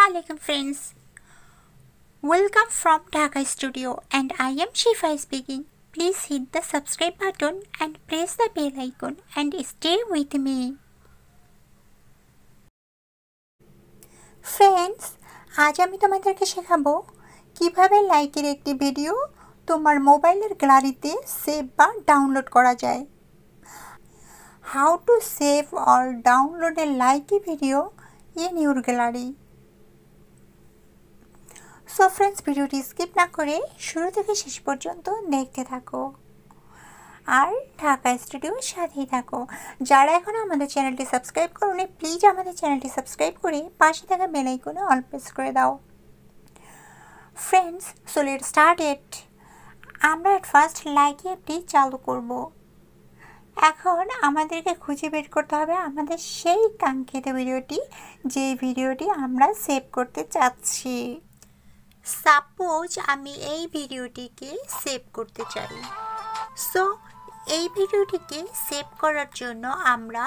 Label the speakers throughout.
Speaker 1: Assalamualaikum friends. Welcome from Dhaka studio and I am Shifa speaking. Please hit the subscribe button and press the bell icon and stay with me. Friends, আজ আমি তোমাদেরকে শেখাবো কিভাবে লাইকের একটি video তোমার মোবাইলের গ্যালারিতে সেভ বা ডাউনলোড করা যায়। How to save or download a Likee video in your gallery. So friends, ভিডিওটি স্কিপ না করে শুরু থেকে শেষ পর্যন্ত দেখতে থাকো আর ঢাকা স্টুডিওর সাথেই থাকো। যারা এখন আমাদের চ্যানেলটি সাবস্ক্রাইব করোনি, প্লিজ আমাদের চ্যানেলটি সাবস্ক্রাইব করে পাশে থাকা বেল আইকনে অল প্রেস করে দাও। Friends, so let's start it. আমরা ফার্স্ট লাইকি অ্যাপটি চালু করব। এখন আমাদেরকে খুঁজে বের করতে হবে আমাদের সেই কাঙ্ক্ষিত ভিডিওটি, যে ভিডিওটি আমরা সেভ করতে চাচ্ছি। সাপোজ আমি এই ভিডিওটিকে সেভ করতে চাই। সো এই ভিডিওটিকে সেভ করার জন্য আমরা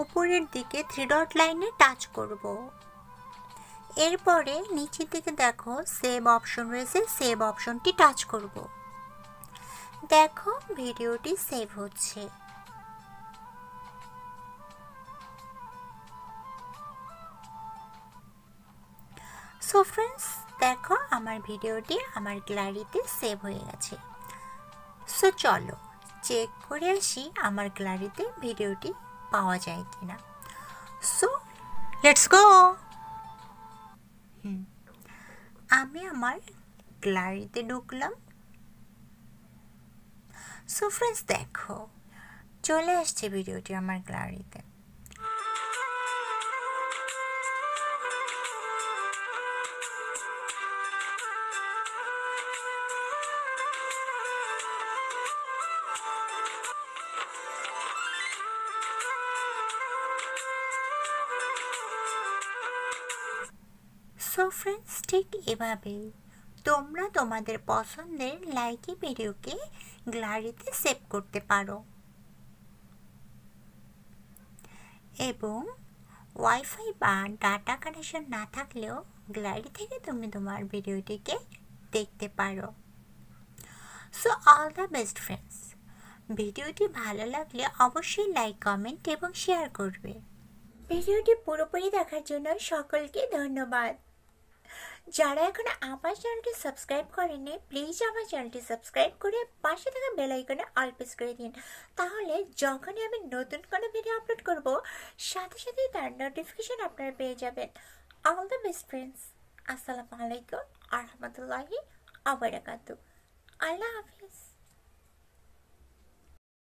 Speaker 1: উপরের দিকে 3 ডট লাইনে টাচ করব। এরপরে নিচের দিকে দেখো সেভ অপশন রয়েছে, সেভ অপশনটি টাচ করব। দেখো ভিডিওটি সেভ হচ্ছে। সো ফ্রেন্ডস, দেখো আমার ভিডিওটি আমার গ্যালারিতে সেভ হয়ে গেছে। সো চলো চেক করে আসি আমার গ্যালারিতে ভিডিওটি পাওয়া যায় কিনা। So let's go. আমি আমার গ্যালারিতে ঢুকলাম। সো ফ্রেন্ডস, দেখো চলে আসছে ভিডিওটি আমার গ্যালারিতে। সো ফ্রেন্ডস, ঠিক এভাবেই তোমরা তোমাদের পছন্দের লাইকি ভিডিওকে গ্যালারিতে সেভ করতে পারো এবং ওয়াইফাই বা ডাটা কানেকশন না থাকলেও গ্যালারি থেকে তুমি তোমার ভিডিওটিকে দেখতে পারো। So all the best friends. ভিডিওটি ভালো লাগলে অবশ্যই লাইক, কমেন্ট এবং শেয়ার করবে। ভিডিওটি পুরোপুরি দেখার জন্য সকলকে ধন্যবাদ। যারা এখন আমার চ্যানেলটি সাবস্ক্রাইব করেনি, প্লিজ আমার চ্যানেলটি সাবস্ক্রাইব করে পাশে থাকা বেল আইকনে অল প্রেস করে দিন। তাহলে যখনই আমি নতুন কোনো ভিডিও আপলোড করব, সাথে সাথেই তার নোটিফিকেশন আপনারা পেয়ে যাবেন। All the best friends. আসসালামু আলাইকুম ওয়া রাহমাতুল্লাহি ওয়া বারাকাতুহু। আল্লাহ হাফিজ।